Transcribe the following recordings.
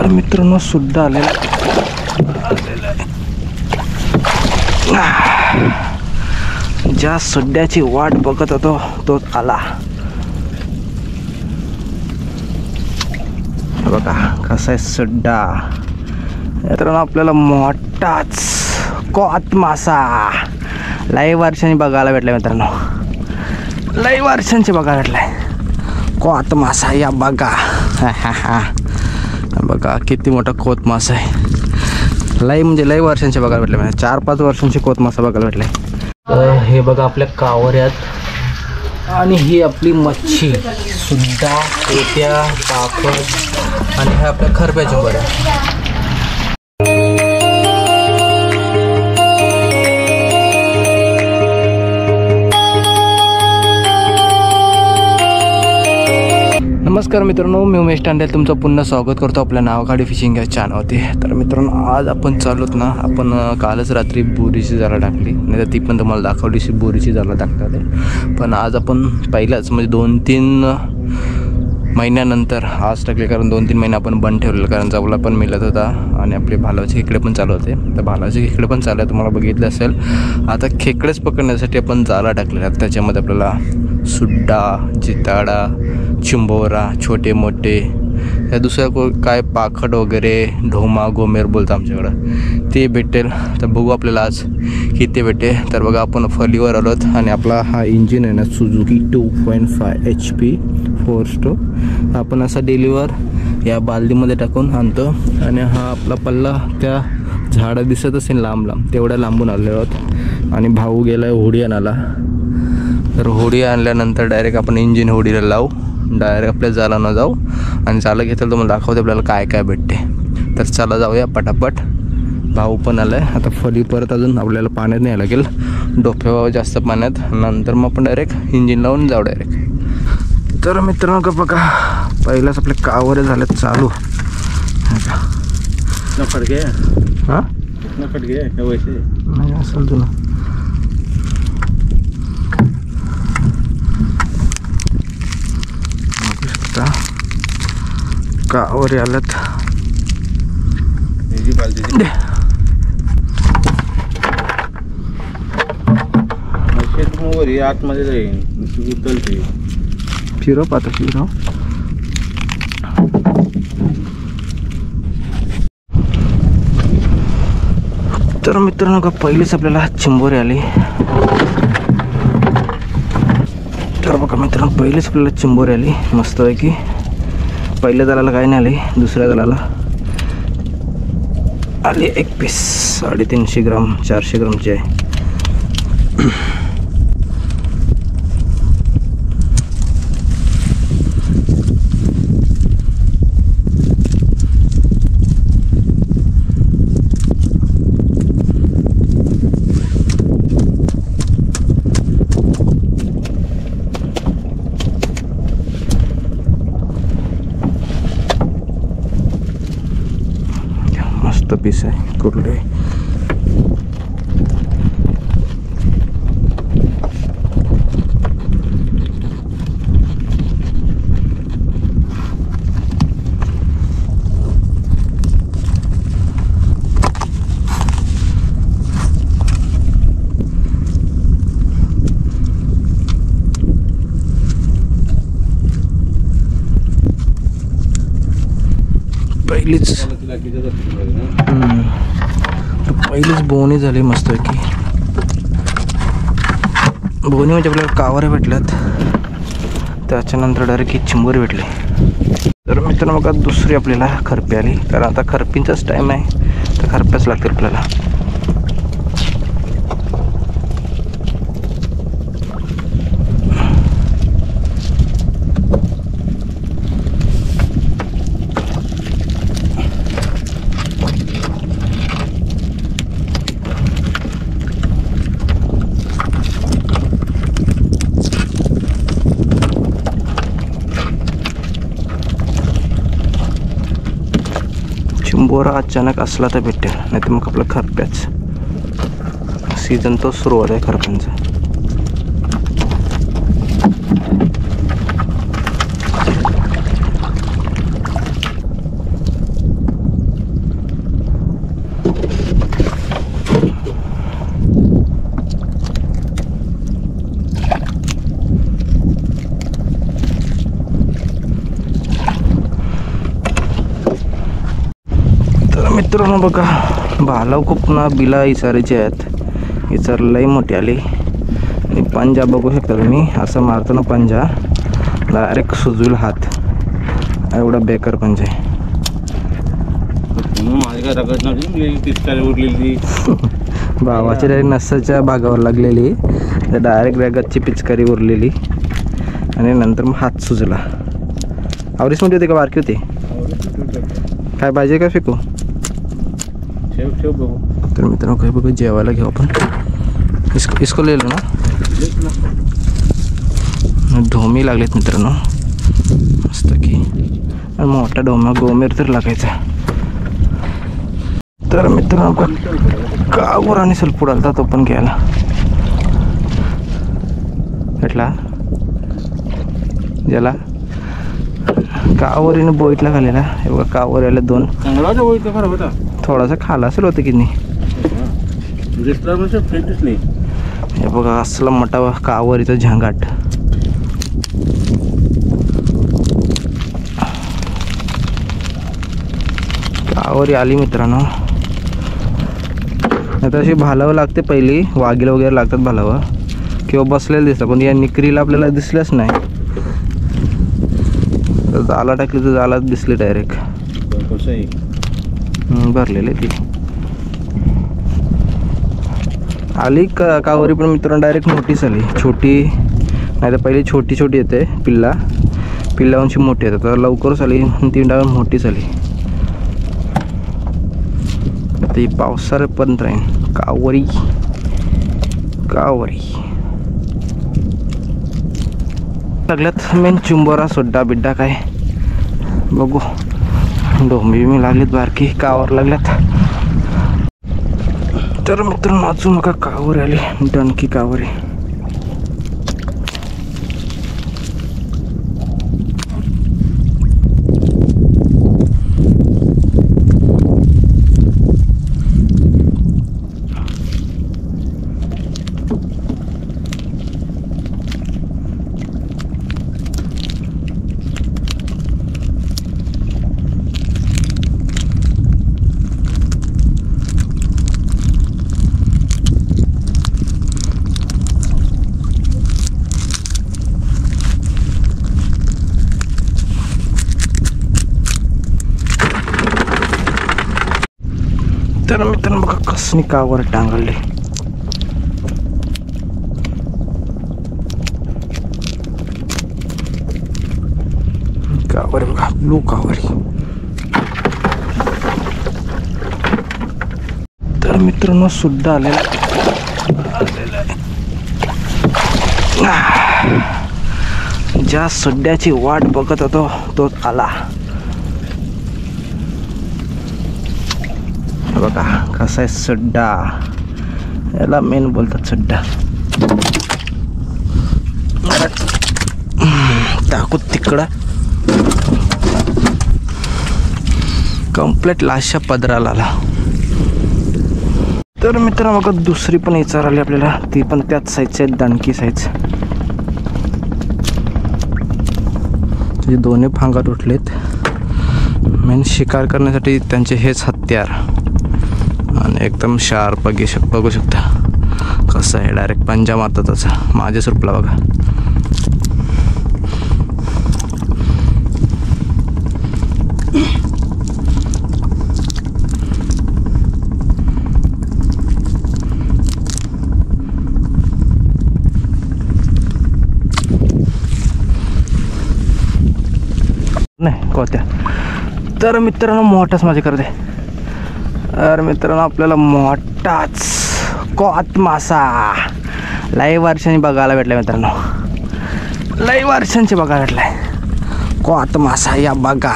तर मित्रांनो सुद्धा आलेला ज्या सुड्याची वाट बघत होतो तोच आला. बघा कसा आहे सुड्डा. मित्रांनो आपल्याला मोठाच कोत मासा लई वर्षांनी बघायला भेटलाय. मित्रांनो लई वर्षांची बघायला भेटलाय कोत मासा. या बघा बघा किती मोठा कोत मासा आहे. लई म्हणजे लई वर्षांचे बघायला भेटले. 4-5 वर्षांची कोत मासा बघायला भेटले. हे बघा आपल्या कावऱ्यात आणि ही आपली मच्छी सुद्धा पेट्या पापड आणि हे आपल्या खरप्याच्या बऱ्या. नमस्कार मित्रांनो, मी उमेश टांडेल तुमचं पुन्हा स्वागत करतो आपल्या नावखाडी फिशिंग या चॅनलवरती. तर मित्रांनो आज आपण चालूत ना, आपण कालच रात्री बोरीची जाळं टाकली, नाही तर ती पण तुम्हाला दाखवलीशी बोरीची जाळं टाकतात. पण आज आपण पहिल्याच म्हणजे 2-3 महिन्यानंतर आज टाकले, कारण 2-3 महिने आपण बंद ठेवलेलं, कारण जवला पण मिळत होता आणि आपले भालाचे खेकडे पण चालू होते. तर भालाचे खेकडे पण चालू आहे, तुम्हाला बघितलं असेल. आता खेकडेच पकडण्यासाठी आपण जाळा टाकलेला. त्याच्यामध्ये आपल्याला सुड्डा, जिताडा, चिंबोरा, छोटे मोठे या दुसऱ्या काय पाखड वगैरे ढोमा गोमेर बोलतो आमच्याकडं, ते भेटेल. तर बघू आपल्याला आज किती भेटे. तर बघा आपण फलीवर आलोत आणि आपला हा इंजिन आहे ना सुझुकी 2.5 HP 4 स्ट्रोक आपण असा डेलीवर या बालदीमध्ये टाकून आणतो. आणि हा आपला पल्ला त्या झाडं दिसत असेल लांब लांब तेवढ्या लांबून आलेलो आहोत. आणि भाऊ गेला आहे होडी आणायला. तर होडी आणल्यानंतर डायरेक्ट आपण इंजिन होडीला लावू, डायरेक्ट आपल्या जाळानं जाऊ आणि जाळं घेतलं तुम्हाला दाखवते आपल्याला काय काय भेटते. तर चला जाऊया पटापट. भाऊ पण आला आहे. आता फली परत अजून आपल्याला पाण्यात न्यायला लागेल, डोक्यावर जास्त पाण्यात, नंतर मग आपण डायरेक्ट इंजिन लावून जाऊ डायरेक्ट. तर मित्रांनो का बघा पहिलाच आपले कावरे झालेत चालू. फटके हां फटके वैसे नाही असेल तुला कावरे आल्यात. आतमध्ये जाईल उचलते. फिरव पाहता फिरव. तर मित्रांनो का पहिलीच आपल्याला चिंबोरी आली. तर बघा मित्रांनो पहिलीच आपल्याला चिंबोरी आली मस्त आहे की. पहिल्या दलाला काय नाही आली, दुसऱ्या दलाला आली एक पीस 350 ग्राम 400 ग्रामची आहे. मस्त पीस आहे कुर्ले. पहिलीच बोनी झाली मस्त की. बोनी म्हणजे आपल्याला कावरे भेटल्यात, त्याच्यानंतर डायरेक्ट ही चिंबोरी भेटली. तर मित्रांनो बघा दुसरी आपल्याला खरपी आली, कारण आता खरपींचाच टाईम आहे तर खरप्याच लागतील आपल्याला. चिंबोरा अचानक असला तर भेटेल, नाही तर मग आपलं खरप्याच. सीझन तो सुरुवात आहे खरप्यांचा. मित्रांनो बघा, भालाव खूप ना बिला इचारायची आहेत. इचार लई मोठी आली आणि पंजा बघू शकता तुम्ही. असं मारतो ना पंजा, डायरेक्ट सुजूल हात, एवढा बेकार पंजा आहे. माझ्या रगत नव्हती पिचकारी उरलेली भावाच्या डायरेक्ट नसाच्या भागावर लागलेली, डायरेक्ट रगतची पिचकारी उरलेली आणि नंतर मग हात सुजला. आवरीस मोठी होती का बारकी होती? काय पाहिजे का फेकू? ठेव ठेव बघू. तर मित्रांनो काही बघू, जेवायला घेऊ आपण. इसको ले लो ना. ढोमी लागलेत मित्रांनो मस्त की, आणि मोठा ढोमा गोमेर तर लागायचा. तर मित्रांनो कावर आणि सलपूड आलता, तो पण घ्यायला भेटला. ज्याला कावरीने बोईटला घालेला, हे बघा कावर आले 2. चांगला बोईटला खराब होता. थोडासा खाला असेल होतं की नाही. दिसली. हे बघा असला मोठा कावरीचा झांगाट. कावरी आली मित्रांनो. आता अशी भालावं लागते पहिली, वाघीला वगैरे लागतात भालावं किंवा बसलेलं दिसतं, पण या निकरीला आपल्याला दिसलंच नाही. तर जाला टाकली तर जाला दिसली डायरेक्ट भरलेली ती आली कावरी. पण मित्रांनो डायरेक्ट मोठीच आली, छोटी नाही तर पहिली छोटी छोटी येते पिल्लांची मोठी येते. तर लवकरच आली, 3 डाव मोठीच आली. ती पावसाळ्यापर्यंत राहील कावरी. लागल्यात मेन चुंबोरा सोड्डा बिड्डा काय बघू. डोंबी मी लागलीत, बारकी कावर लागल्यात. तर मित्रांनो अजून नका कावर आली, डणकी कावरी. तर मित्रांनो बघा कसली कावर टांगली. कावर बघा, ब्लू कावरी. तर मित्रांनो सुद्धा आलेला आहे. ज्या सड्ड्याची वाट बघत होतो तोच आला. बघा कसा आहे सड्डा, याला मेन बोलतात सड्डा. टाकू तिकडा कंप्लीट लाशा पदराला आला. तर मित्रांनो बघा दुसरी पण इचार आली आपल्याला, ती पण त्याच साईजची आहे, दणकी साईज. म्हणजे दोन्ही फांगात उठलेत. मेन शिकार करण्यासाठी त्यांचे हेच हत्यार, आणि एकदम शार्प बघू शकता कसं आहे. डायरेक्ट पंजा मारतात त्याचा. माझ्या सुरपला बघा. नाही कोत्या. तर मित्रांनो मोठाच माझे करते. तर मित्रांनो आपल्याला मोठाच कोत मासा लई वर्षांनी बघायला भेटला. मित्रांनो लई वर्षांची बघायला भेटलाय कोत मासा. या बघा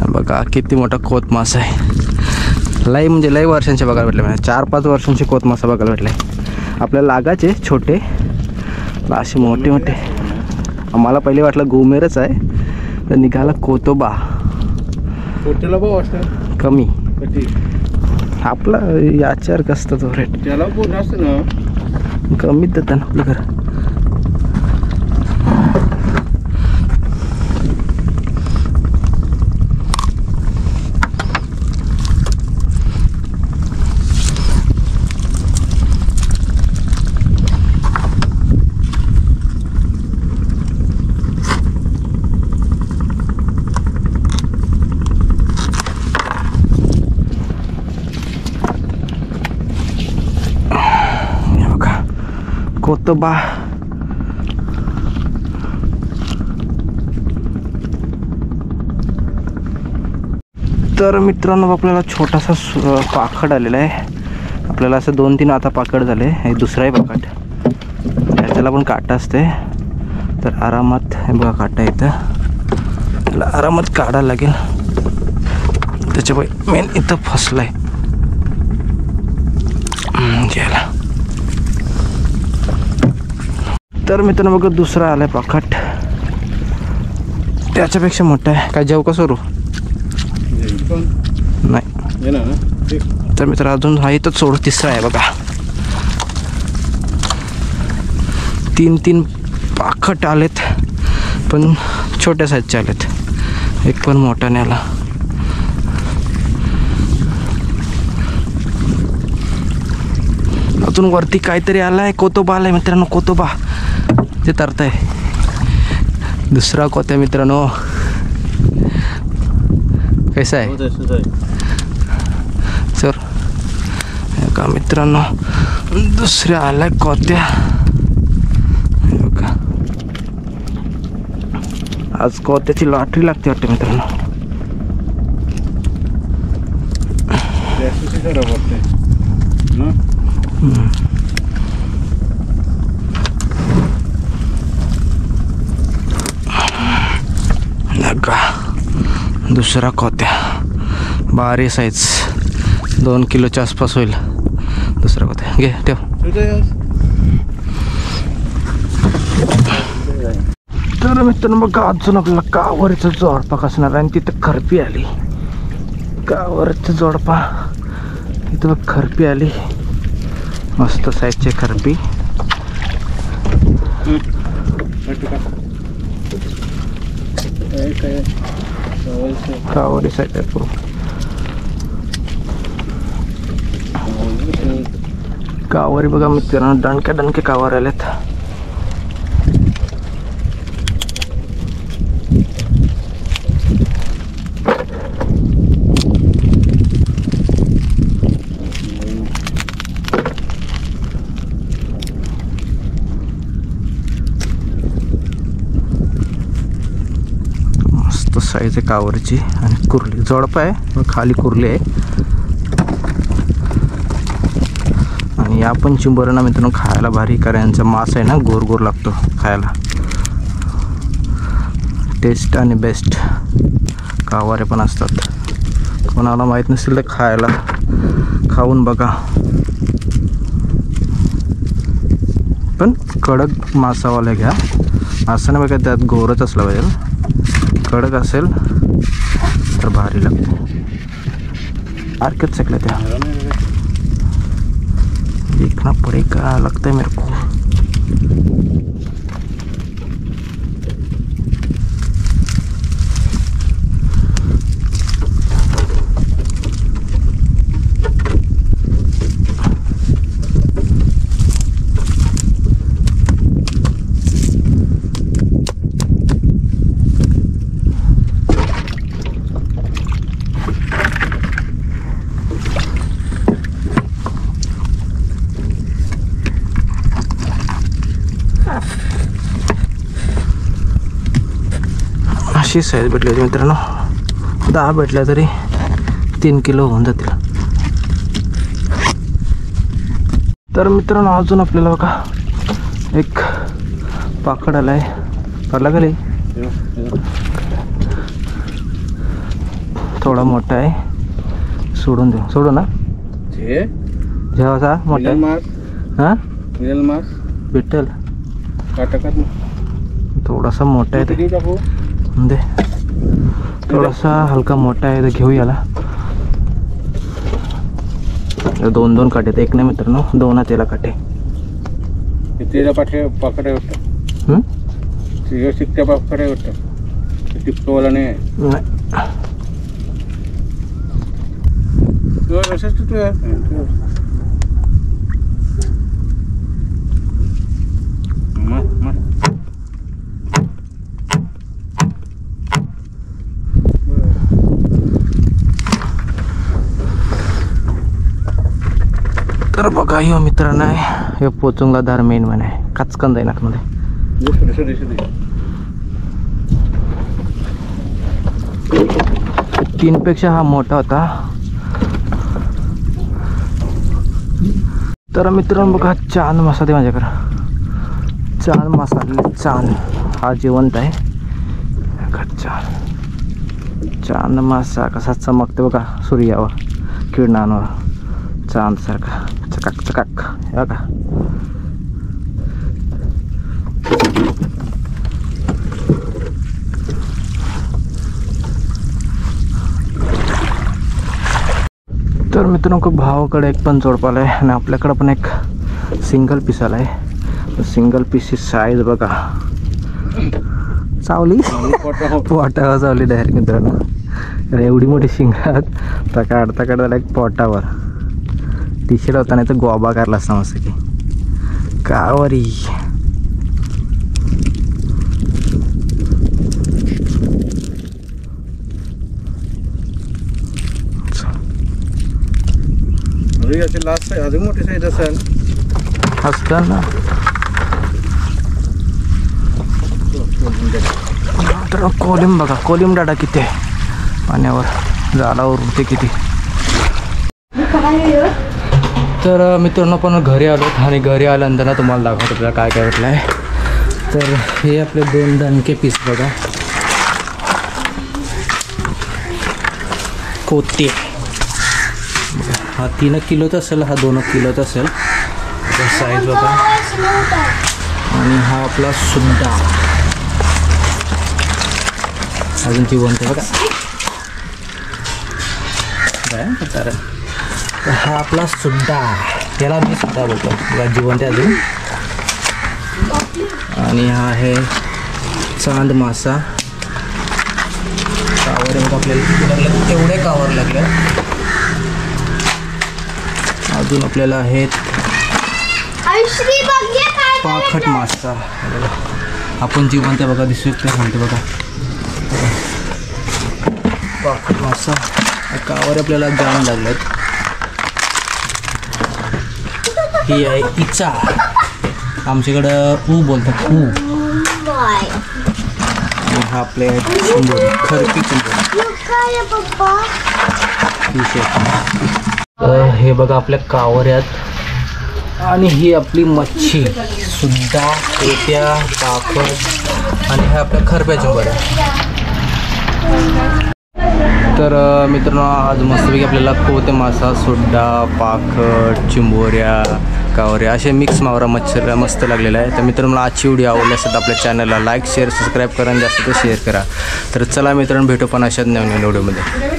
बघा किती मोठा कोत मासा आहे. लई म्हणजे लई वर्षांचे बघायला भेटले. 4-5 वर्षांचे कोत मासा बघायला भेटले आपल्याला. लागायचे छोटे, असे मोठे मोठे. आम्हाला पहिले वाटलं गोमेरच आहे, तर निघाला कोतोबा. कोटेला भाव असतं कमी कधी आपला याच्यावर कसं तो रेट त्याला बोल असतं ना, कमीच देतात ना आपलं घर. कोतोबा. तर मित्रांनो आपल्याला छोटासा पाखड आलेला आहे. आपल्याला असं 2-3 आता पाकड झाले. हे दुसरा आहे पाकड. त्याला पण काटा असते. तर आरामात हे बघा काटा इथं. त्याला आरामात काढायला लागेल. त्याच्यामुळे मेन इथं फसलाय घ्यायला. तर मित्रांनो बघा दुसरा आलाय पाकट. त्याच्यापेक्षा मोठा आहे. काय जेव का सोडू नाही. तर मित्र अजून हा इथंच सोडू. तिसरा आहे बघा. 3 पाखट आलेत पण छोट्या साईजचे आलेत. एक पण मोठा नाही आला. अजून वरती काहीतरी आलाय. कोतोबा आलाय मित्रांनो. कोतोबा ते तरतंय. दुसरा कोत्या मित्रांनो. कैसा आहे सर का मित्रांनो. दुसऱ्या आलाय कोत्या. आज कोत्याची लॉटरी लागते वाटते मित्रांनो. दुसरा कोत्या बारी साईज 2 किलोच्या आसपास होईल. दुसरा कोत्या घे ठेव. तर मित्रांनो बघा अजून आपल्याला कावरीचा जोडपा कसणार आहे. आणि तिथं खरपी आली. कावरचा जोडपा तिथं बघ खरपी आली. मस्त साईजची खरपी. कावरी साईड आहे पूर्ण. कावरी बघा मित्रांनो. दणके कावर आलेत. साईज आहे कावरची. आणि कुर्ली जोडपा आहे. खाली कुर्ली आहे. आणि या पण चिंबोऱ्यांना मित्रांनो खायला भारी. कारण यांचा मांस आहे ना गोर गोर लागतो खायला. टेस्ट आणि बेस्ट कावारे पण असतात. कोणाला माहीत नसेल तर खायला खाऊन बघा. पण कडक मांसावाला घ्या. असं नाही बघा त्यात गोरच असला पाहिजे. कडक असेल तर भारी लागते. आरकेच सकले त्या देखना पडेगा लगता है मेरे को. अशी साईज भेटली होती मित्रांनो. 10 भेटल्या तरी 3 किलो होऊन जातील. तर मित्रांनो अजून आपल्याला बघा एक पाकड आलाय. पडला का रे. थोडा मोठा आहे. सोडून देऊ. सोडू ना जेव्हा मोठा हां भेटेल. थोडासा मोठा आहे ते दे. थोडासा हलका मोठा आहे तर घेऊ याला. 2 काटे. एक नाही मित्रांनो 2 त्याला काटे. तेरा पाठे पाकड आहे वाटतं. शिकत्या पाकड आहे वाटतं. टिपकवाला नाही आहे. तर बघा ह्यो मित्रांनो आहे हे पोचुंगला धार मेन म्हणे काचकंद आहे नाकमध्ये. तीनपेक्षा हा मोठा होता. तर मित्रांनो बघा चांद मासा दे माझ्याकडे. चांद मासा चांद हा जिवंत आहे. चांद मासा कसा चमकते बघा सूर्यावर किरणांवर चांद सारखा चकाक चकाक हे बघा. तर मित्रांनो भावाकडे एक पण जोडपाला आहे आणि आपल्याकडे पण एक सिंगल पीस आला आहे. सिंगल पीसची साईज बघा चावली पोटावर चावली डायरेक्ट मित्रांनो. एवढी मोठी शिंगात तर काढता काढता एक पोटावर टी शर्ट होता नाही तर गोबा काढला असता मस्त की कावरी. लास्ट अजून मोठी साईज असेल असतं ना. तर कोलिम बघा कोलिम डाडा किती आहे पाण्यावर जालावर उडते किती. तर मित्रांनो आपण घरी आलो आणि घरी आल्यानंतर ना तुम्हाला दाखवतो आपल्याला काय काय भेटलं आहे. तर हे आपले 2 दणके पीस बघा कोते. हा 3 किलोचा असेल हा 2 किलोचा असेल साईज बघा. आणि हा आपला सुद्धा अजून जिवंत बघा. तर हा आपला सुद्धा याला मी सुद्धा बोलतो बघा जिवंत अजून. आणि हा आहे चांद मासा. कावर बघा आपल्याला तेवढे कावर लागले. अजून आपल्याला आहेत पाखट मासा. आपण जिवंत बघा दिसू शकते सांगते बघा पाखट मासा. कावर आपल्याला जाम लागलेत. ही आहे इचा आमच्याकडं ऊ बोलतात ऊ. आणि हा आपले चिंबोरी खरपी चिंबोरी. हे बघा आपल्या कावऱ्यात. आणि ही आपली मच्छी सुद्धा पेट्या पापड आणि हे आपल्या खरप्या चिंबोऱ्या. तर मित्रांनो आज मस्तपैकी आपल्याला कोते मासा सुड्डा पाखट चिंबोऱ्या कावऱ्या असे मिक्स मावरा मच्छर मस्त लागलेला आहे. तर मित्रांनो आजची व्हिडिओ आवडली असेल तर आपल्या चॅनलला लाईक शेअर सबस्क्राईब करा आणि जास्त शेअर करा. तर चला मित्रांनो भेटू पण अशाच नवीन व्हिडिओमध्ये.